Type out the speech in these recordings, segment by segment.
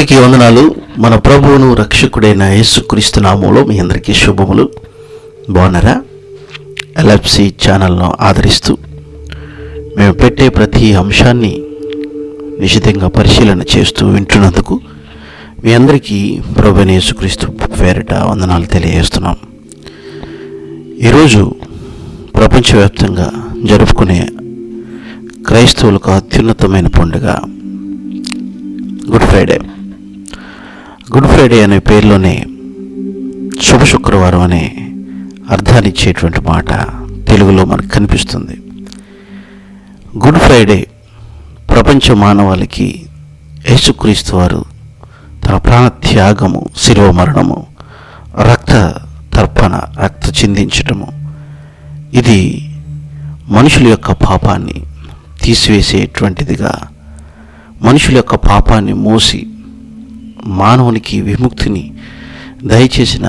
అందరికీ వందనాలు. మన ప్రభువును రక్షకుడైన యేసుక్రీస్తు నామములో మీ అందరికీ శుభములు. బాగున్నారా? ఎల్ఎఫ్సి ఛానల్ను ఆదరిస్తూ మేము పెట్టే ప్రతి అంశాన్ని నిశితంగా పరిశీలన చేస్తూ వింటున్నందుకు మీ అందరికీ ప్రభువైన యేసుక్రీస్తు పేరిట వందనాలు తెలియజేస్తున్నాం. ఈరోజు ప్రపంచవ్యాప్తంగా జరుపుకునే క్రైస్తవులకు అత్యున్నతమైన పండుగ గుడ్ ఫ్రైడే. గుడ్ ఫ్రైడే అనే పేరులోనే శుభ శుక్రవారం అనే అర్థాన్ని ఇచ్చేటువంటి మాట తెలుగులో మనకు కనిపిస్తుంది. గుడ్ ఫ్రైడే ప్రపంచ మానవాళికి యేసుక్రీస్తు వారు తన ప్రాణ త్యాగము, శిలువ మరణము, రక్త తర్పణ, రక్త చిందించటము, ఇది మనుషుల యొక్క పాపాన్ని తీసివేసేటువంటిదిగా, మనుషుల యొక్క పాపాన్ని మోసి మానవునికి విముక్తిని దయచేసిన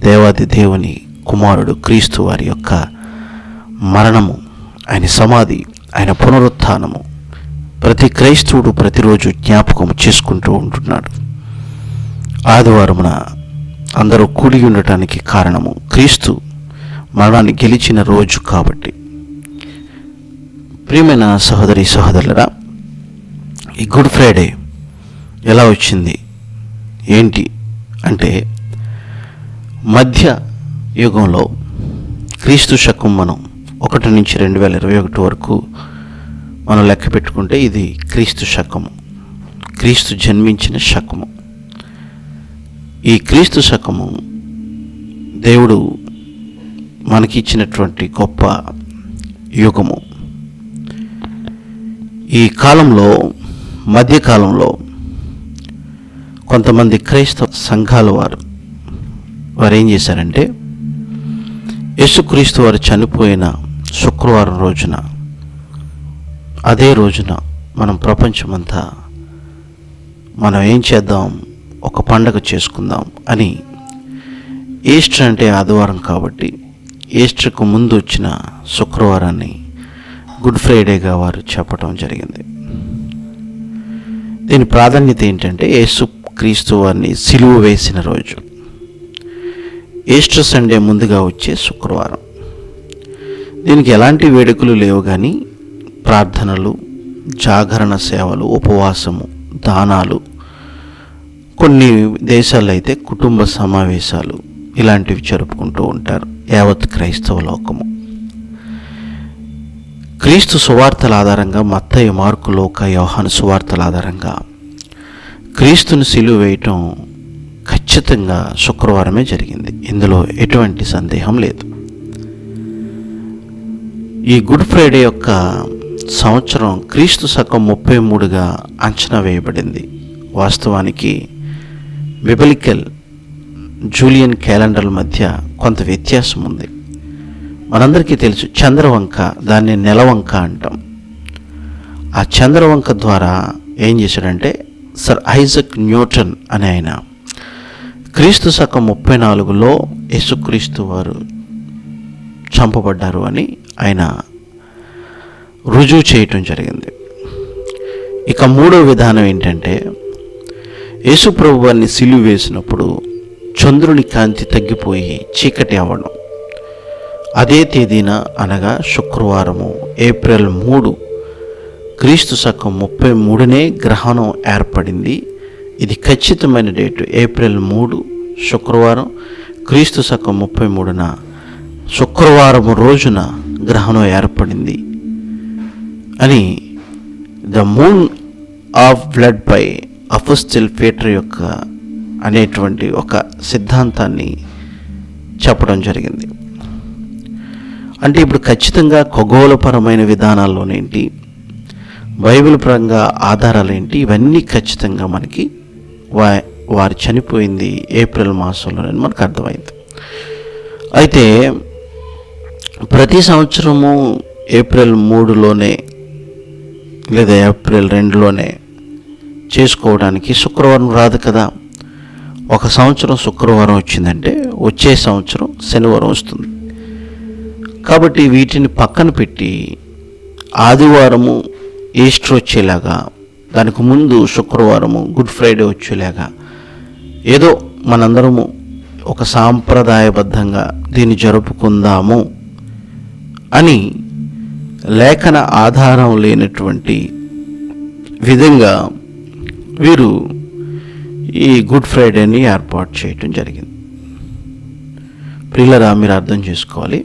దేవాది దేవుని కుమారుడు క్రీస్తు వారి యొక్క మరణము, ఆయన సమాధి, ఆయన పునరుత్థానము ప్రతి క్రైస్తవుడు ప్రతిరోజు జ్ఞాపకం చేసుకుంటూ ఉంటున్నాడు. ఆదివారమున అందరూ కూడి ఉండటానికి కారణము క్రీస్తు మరణాన్ని గెలిచిన రోజు కాబట్టి. ప్రియమైన సహోదరి సహోదరులరా, ఈ గుడ్ ఫ్రైడే ఎలా వచ్చింది ఏంటి అంటే, మధ్య యుగంలో క్రీస్తు శకం మనం 1 నుంచి 2021 వరకు మనం లెక్క పెట్టుకుంటే ఇది క్రీస్తు శకము, క్రీస్తు జన్మించిన శకము. ఈ క్రీస్తు శకము దేవుడు మనకి ఇచ్చినటువంటి గొప్ప యుగము. ఈ కాలంలో, మధ్యకాలంలో కొంతమంది క్రైస్తవ సంఘాల వారు ఏం చేశారంటే, యేసుక్రీస్తు వారు చనిపోయిన శుక్రవారం రోజున, అదే రోజున మనం ప్రపంచమంతా మనం ఏం చేద్దాం, ఒక పండగ చేసుకుందాం అని, ఈస్టర్ అంటే ఆదివారం కాబట్టి ఈస్టర్కు ముందు వచ్చిన శుక్రవారాన్ని గుడ్ ఫ్రైడేగా వారు చెప్పడం జరిగింది. దీని ప్రాధాన్యత ఏంటంటే, యేసుక్రీస్తు వారిని సిలువ వేసిన రోజు, ఈస్టర్ సండే ముందుగా వచ్చే శుక్రవారం. దీనికి ఎలాంటి వేడుకలు లేవు, కానీ ప్రార్థనలు, జాగరణ సేవలు, ఉపవాసము, దానాలు, కొన్ని దేశాల్లో అయితే కుటుంబ సమావేశాలు ఇలాంటివి జరుపుకుంటూ ఉంటారు యావత్ క్రైస్తవ లోకము. క్రీస్తు సువార్తల ఆధారంగా, మత్తయి, మార్కు, లూకా, యోహాను సువార్తల ఆధారంగా క్రీస్తుని సిలువ వేయటం ఖచ్చితంగా శుక్రవారమే జరిగింది. ఇందులో ఎటువంటి సందేహం లేదు. ఈ గుడ్ ఫ్రైడే యొక్క సంవత్సరం క్రీస్తు శకం 33గా అంచనా వేయబడింది. వాస్తవానికి బిబిలికల్ జూలియన్ క్యాలెండర్ల మధ్య కొంత వ్యత్యాసం ఉంది. మనందరికీ తెలుసు, చంద్రవంక, దాన్ని నెలవంక అంటాం. ఆ చంద్రవంక ద్వారా ఏం చేశాడంటే, సర్ ఐజక్ న్యూటన్ అనే ఆయన క్రీస్తు శకం 34లో యేసుక్రీస్తు వారు చంపబడ్డారు అని ఆయన రుజువు చేయటం జరిగింది. ఇక మూడో విధానం ఏంటంటే, యేసు ప్రభు వారిని సిలువ వేసినప్పుడు చంద్రుని కాంతి తగ్గిపోయి చీకటి అవ్వడం, అదే తేదీన అనగా శుక్రవారము ఏప్రిల్ 3 క్రీస్తు శకం 33నే గ్రహణం ఏర్పడింది. ఇది ఖచ్చితమైన డేటు. ఏప్రిల్ 3 శుక్రవారం, క్రీస్తు శకం 33న శుక్రవారం రోజున గ్రహణం ఏర్పడింది అని the moon of blood by apostle Peter యొక్క అనేటువంటి ఒక సిద్ధాంతాన్ని చెప్పడం జరిగింది. అంటే ఇప్పుడు ఖచ్చితంగా ఖగోళపరమైన విధానాల్లోనేంటి, బైబిల్ పరంగా ఆధారాలేంటి, ఇవన్నీ ఖచ్చితంగా మనకి వారు చనిపోయింది ఏప్రిల్ మాసంలోనే మనకు అర్థమైంది. అయితే ప్రతి సంవత్సరము ఏప్రిల్ 3లోనే లేదా ఏప్రిల్ 2లోనే చేసుకోవడానికి శుక్రవారం రాదు కదా. ఒక సంవత్సరం శుక్రవారం వచ్చిందంటే వచ్చే సంవత్సరం శనివారం వస్తుంది. కాబట్టి వీటిని పక్కన పెట్టి ఆదివారము ఈస్టర్ వచ్చేలాగా దానికి ముందు శుక్రవారము గుడ్ ఫ్రైడే వచ్చేలాగా ఏదో మనందరము ఒక సాంప్రదాయబద్ధంగా దీన్ని జరుపుకుందాము అని లేఖన ఆధారం లేనటువంటి విధంగా వీరు ఈ గుడ్ ఫ్రైడేని ఏర్పాటు చేయటం జరిగింది. ప్రియులారా, మీరు అర్థం చేసుకోవాలి,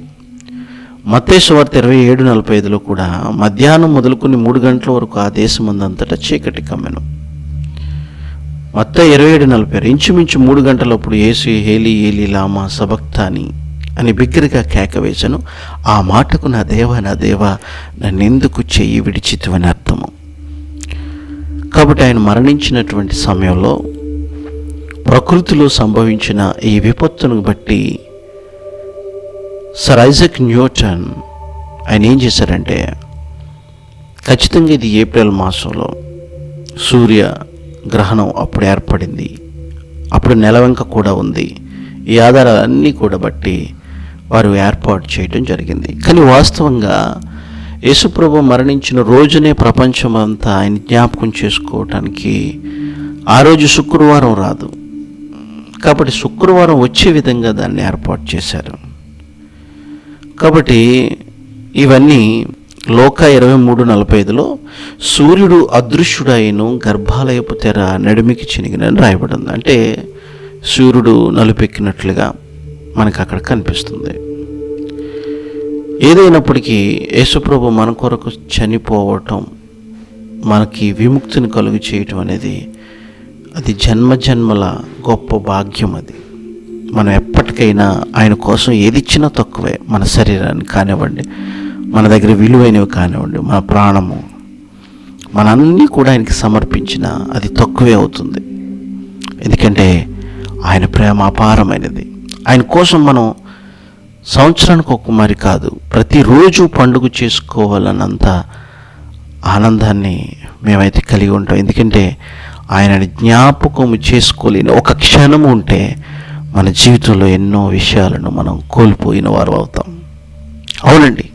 మత్తయి సువార్త 27:45 కూడా మధ్యాహ్నం మొదలుకొని 3 గంటల వరకు ఆ దేశమందంతటా చీకటి కమ్మెను. మత్తయి 27:40 ఇంచుమించు 3 గంటలప్పుడు యేసు ఏలీ ఏలీ లామా సబక్తాని అని బిగ్గరగా కేక వేశాను. ఆ మాటకు నా దేవా నన్నెందుకు చెయ్యి విడిచితివని అర్థము. కాబట్టి ఆయన మరణించినటువంటి సమయంలో ప్రకృతిలో సంభవించిన ఈ విపత్తును బట్టి సర్ ఐజక్ న్యూటన్ ఆయన ఏం చేశారంటే, ఖచ్చితంగా ఇది ఏప్రిల్ మాసంలో సూర్య గ్రహణం అప్పుడు ఏర్పడింది, అప్పుడు నెలవంక కూడా ఉంది, ఈ ఆధారాలన్నీ కూడా బట్టి వారు ఏర్పాటు చేయడం జరిగింది. కానీ వాస్తవంగా యేసుప్రభు మరణించిన రోజునే ప్రపంచం అంతా ఆయన జ్ఞాపకం చేసుకోవటానికి ఆ రోజు శుక్రవారం రాదు. కాబట్టి శుక్రవారం వచ్చే విధంగా దాన్ని ఏర్పాటు చేశారు. కాబట్టి ఇవన్నీ లోక 23:45లో సూర్యుడు అదృశ్యుడైను గర్భాలయపు తెర నడిమికి చినిగినని రాయబడింది. అంటే సూర్యుడు నలుపెక్కినట్లుగా మనకు అక్కడ కనిపిస్తుంది. ఏదైనప్పటికీ యేసుప్రభు మన కొరకు చనిపోవటం, మనకి విముక్తిని కలుగు చేయటం అనేది అది జన్మజన్మల గొప్ప భాగ్యం. అది మనం ఎప్పటికైనా ఆయన కోసం ఏది ఇచ్చినా తక్కువే. మన శరీరాన్ని కానివ్వండి, మన దగ్గర విలువైనవి కానివ్వండి, మన ప్రాణము, మన అన్నీ కూడా ఆయనకి సమర్పించిన అది తక్కువే అవుతుంది. ఎందుకంటే ఆయన ప్రేమ అపారమైనది. ఆయన కోసం మనం సంవత్సరానికి ఒక మరి కాదు, ప్రతిరోజు పండుగ చేసుకోవాలన్నంత ఆనందాన్ని మేమైతే కలిగి ఉంటాం. ఎందుకంటే ఆయనని జ్ఞాపకం చేసుకోలేని ఒక క్షణము ఉంటే మన జీవితంలో ఎన్నో విషయాలను మనం కోల్పోయిన వారు అవుతాం. అవునండి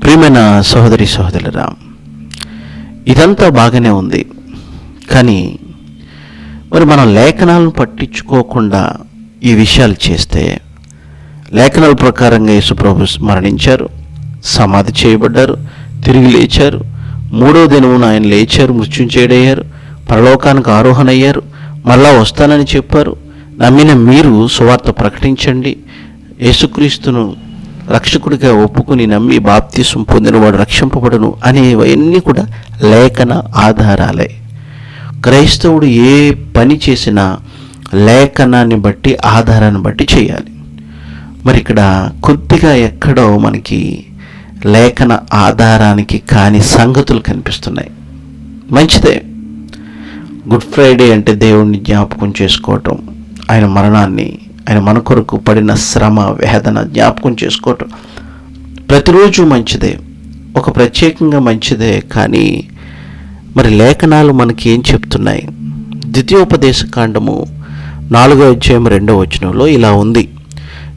ప్రియమైన సహోదరి సహోదరులారా, ఇదంతా బాగానే ఉంది. కానీ మరి మనం లేఖనాలను పట్టించుకోకుండా ఈ విషయాలు చేస్తే, లేఖనాల ప్రకారంగా యేసుప్రభు మరణించారు, సమాధి చేయబడ్డారు, తిరిగి లేచారు, 3వ దినమున ఆయన లేచారు, మృత్యుంజయుడయ్యారు, పరలోకానికి ఆరోహణ అయ్యారు, మళ్ళా వస్తానని చెప్పారు. నమ్మిన మీరు సువార్త ప్రకటించండి, యేసుక్రీస్తును రక్షకుడిగా ఒప్పుకుని నమ్మి బాప్తిసం పొందినవాడు రక్షింపబడును అనేవన్నీ కూడా లేఖన ఆధారాలే. క్రైస్తవుడు ఏ పని చేసినా లేఖనాన్ని బట్టి, ఆధారాన్ని బట్టి చేయాలి. మరి ఇక్కడ కొద్దిగా ఎక్కడో మనకి లేఖన ఆధారానికి కాని సంగతులు కనిపిస్తున్నాయి. మంచిదే, గుడ్ ఫ్రైడే అంటే దేవుణ్ణి జ్ఞాపకం చేసుకోవటం, ఆయన మరణాన్ని, ఆయన మన కొరకు పడిన శ్రమ వేదన జ్ఞాపకం చేసుకోవటం ప్రతిరోజు మంచిదే, ఒక ప్రత్యేకంగా మంచిదే. కానీ మరి లేఖనాలు మనకి ఏం చెప్తున్నాయి? ద్వితీయోపదేశ కాండము 4వ అధ్యాయం 2వ వచనంలో ఇలా ఉంది: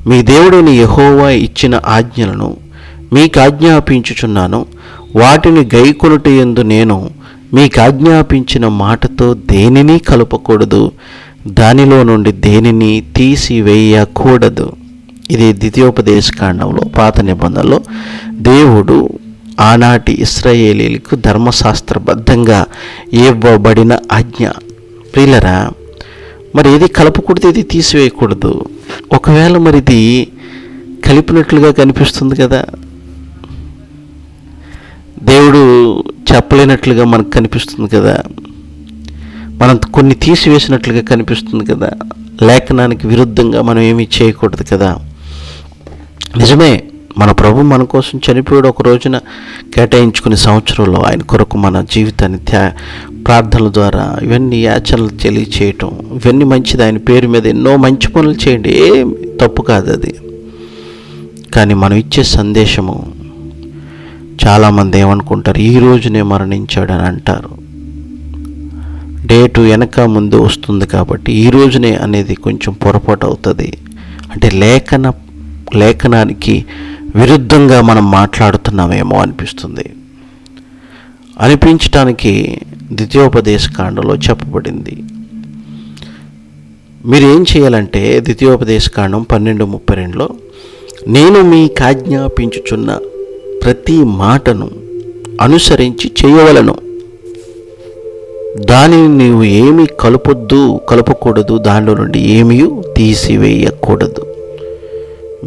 మీ దేవుడైన యెహోవా ఇచ్చిన ఆజ్ఞలను మీకు ఆజ్ఞాపించుచున్నాను, వాటిని గైకొనుటయందు నేను మీకు ఆజ్ఞాపించిన మాటతో దేనిని కలపకూడదు, దానిలో నుండి దేనిని తీసివేయకూడదు. ఇది ద్వితీయోపదేశ కాండంలో, పాత నిబంధనలో దేవుడు ఆనాటి ఇశ్రాయేలీలకు ధర్మశాస్త్రబద్ధంగా ఇవ్వబడిన ఆజ్ఞ. ప్రియులరా, మరి ఏది కలపకూడదు, ఏది తీసివేయకూడదు. ఒకవేళ మరి ఇది కలిపినట్లుగా కనిపిస్తుంది కదా, దేవుడు చెప్పలేనట్లుగా మనకు కనిపిస్తుంది కదా, మనం కొన్ని తీసివేసినట్లుగా కనిపిస్తుంది కదా, లేఖనానికి విరుద్ధంగా మనం ఏమీ చేయకూడదు కదా. నిజమే, మన ప్రభు మన కోసం చనిపోయాడు, ఒక రోజున కేటాయించుకునే సంవత్సరంలో ఆయన కొరకు మన జీవితాన్ని ప్రార్థనల ద్వారా ఇవన్నీ యాచనలు తెలియచేయటం, ఇవన్నీ మంచిది. ఆయన పేరు మీద ఎన్నో మంచి పనులు చేయండి, ఏం తప్పు కాదు అది. కానీ మనం ఇచ్చే సందేశము చాలామంది ఏమనుకుంటారు, ఈ రోజునే మరణించాడని అంటారు. డేటు వెనక ముందు వస్తుంది కాబట్టి ఈ రోజునే అనేది కొంచెం పొరపాటు అవుతుంది. అంటే లేఖనానికి విరుద్ధంగా మనం మాట్లాడుతున్నామేమో అనిపిస్తుంది. అనిపించటానికి ద్వితీయోపదేశకాండంలో చెప్పబడింది. మీరు ఏం చేయాలంటే ద్వితీయోపదేశకాండం 12:32లో, నేను మీకు ఆజ్ఞాపించుచున్న ప్రతి మాటను అనుసరించి చేయవలను, దానిని నీవు ఏమీ కలపకూడదు, దానిలో నుండి ఏమీ తీసివేయకూడదు.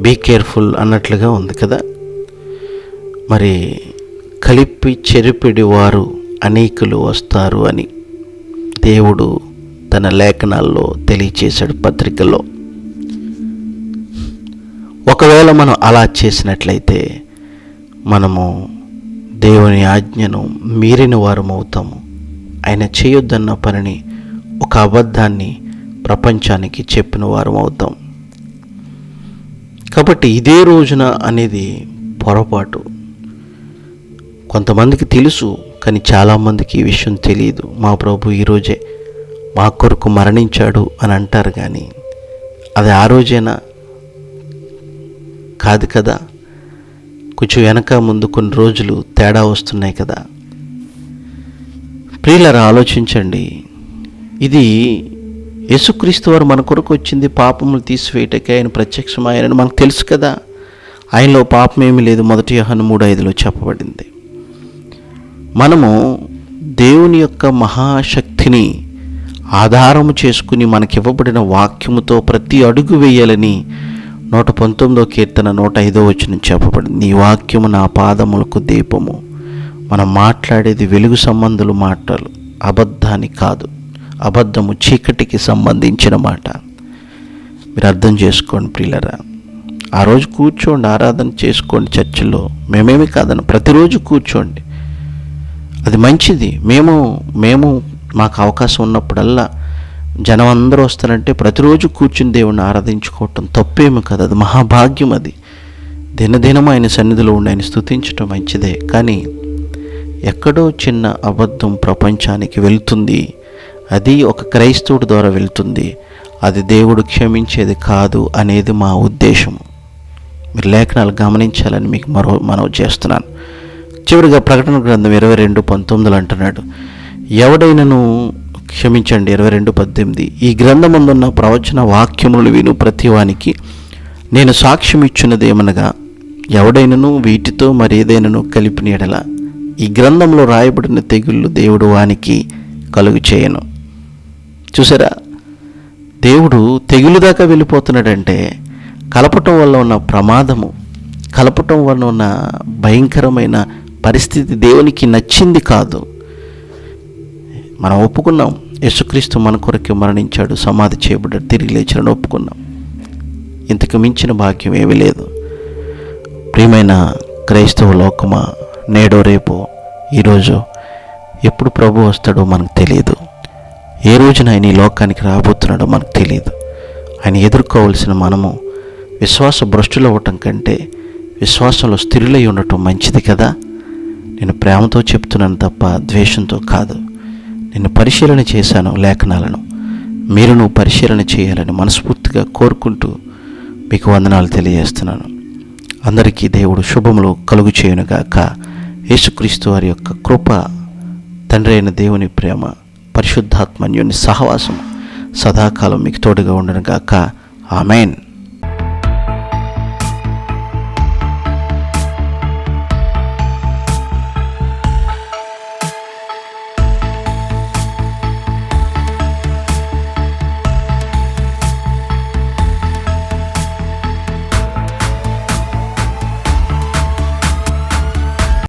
బీ కేర్ఫుల్ అన్నట్లుగా ఉంది కదా. మరి కలిపి చెరిపిడి వారు అనేకులు వస్తారు అని దేవుడు తన లేఖనాల్లో తెలియచేశాడు, పత్రికల్లో. ఒకవేళ మనం అలా చేసినట్లయితే మనము దేవుని ఆజ్ఞను మీరిన వారం అవుతాము. ఆయన చేయొద్దన్న పనిని, ఒక అబద్ధాన్ని ప్రపంచానికి చెప్పిన వారం అవుతాం. కాబట్టి ఇదే రోజున అనేది పొరపాటు. కొంతమందికి తెలుసు, కానీ చాలామందికి ఈ విషయం తెలియదు. మా ప్రభు ఈరోజే మా కొరకు మరణించాడు అని అంటారు, కానీ అది ఆ రోజేనా? కాదు కదా. కొంచెం వెనక ముందు కొన్ని రోజులు తేడా వస్తున్నాయి కదా. ప్రియులారా, ఆలోచించండి. ఇది యేసుక్రీస్తు వారు మన కొరకు వచ్చింది పాపములు తీసివేయటకే, ఆయన ప్రత్యక్షమయ్యారని మనకు తెలుసు కదా. ఆయనలో పాపం ఏమీ లేదు, 1 యోహాను 3:5లో చెప్పబడింది. మనము దేవుని యొక్క మహాశక్తిని ఆధారము చేసుకుని మనకివ్వబడిన వాక్యముతో ప్రతి అడుగు వేయాలని 119వ కీర్తన 105వ వచనం చెప్పబడింది. నీ వాక్యము నా పాదములకు దీపము. మనం మాట్లాడేది వెలుగు సంబంధులు మాటలు, అబద్ధాన్ని కాదు. అబద్ధము చీకటికి సంబంధించిన మాట. మీరు అర్థం చేసుకోండి ప్రియులరా. ఆ రోజు కూర్చోండి, ఆరాధన చేసుకోండి చర్చిలో. మేమేమి కాదని, ప్రతిరోజు కూర్చోండి, అది మంచిది. మేము మాకు అవకాశం ఉన్నప్పుడల్లా జనం అందరూ వస్తారంటే ప్రతిరోజు కూర్చుని దేవుణ్ణి ఆరాధించుకోవటం తప్పేమి కదా, అది మహాభాగ్యం. అది దినదినం ఆయన సన్నిధిలో ఉండి ఆయన స్తుతించటం మంచిదే. కానీ ఎక్కడో చిన్న అబద్ధం ప్రపంచానికి వెళ్తుంది, అది ఒక క్రైస్తవుడి ద్వారా వెళ్తుంది, అది దేవుడు క్షమించేది కాదు అనేది మా ఉద్దేశము. మీరు లేఖనాలు గమనించాలని మీకు మనవి చేస్తున్నాను. చివరిగా ప్రకటన గ్రంథం 22:19 అంటున్నాడు, ఎవడైనను క్షమించండి 22:18, ఈ గ్రంథమందున్న ప్రవచన వాక్యములు విను ప్రతివానికి నేను సాక్ష్యం ఇచ్చినది ఏమనగా, ఎవడైనను వీటితో మరేదైనాను కలిపిన యెడల ఈ గ్రంథంలో రాయబడిన తెగుళ్ళు దేవుడు వానికి కలుగు చేయను. చూసారా, దేవుడు తెగులు దాకా వెళ్ళిపోతున్నాడంటే కలపటం వల్ల ఉన్న ప్రమాదము, కలపటం వల్ల ఉన్న భయంకరమైన పరిస్థితి దేవునికి నచ్చింది కాదు. మనం ఒప్పుకున్నాం, యేసుక్రీస్తు మన కొరకు మరణించాడు, సమాధి చేయబడ్డాడు, తిరిగి లేచాడని ఒప్పుకున్నాం. ఇంతకు మించిన భాగ్యం ఏమీ లేదు. ప్రియమైన క్రైస్తవ లోకమా, నేడో రేపో ఈరోజు ఎప్పుడు ప్రభు వస్తాడో మనకు తెలియదు. ఏ రోజున ఆయన ఈ లోకానికి రాబోతున్నాడో మనకు తెలియదు. ఆయన ఎదుర్కోవాల్సిన మనము విశ్వాస భ్రష్టులు అవ్వటం కంటే విశ్వాసంలో స్థిరులై ఉండటం మంచిది కదా. నేను ప్రేమతో చెప్తున్నాను తప్ప ద్వేషంతో కాదు. నేను పరిశీలన చేశాను లేఖనాలను, మీరు పరిశీలన చేయాలని మనస్ఫూర్తిగా కోరుకుంటూ మీకు వందనాలు తెలియజేస్తున్నాను. అందరికీ దేవుడు శుభములు కలుగు చేయునుగాక. యేసుక్రీస్తు వారి యొక్క కృప, తండ్రి అయిన దేవుని ప్రేమ, పరిశుద్ధాత్మన్యుని సహవాసం సదాకాలం మీకు తోడుగా ఉండనుగాక. ఆమెన్.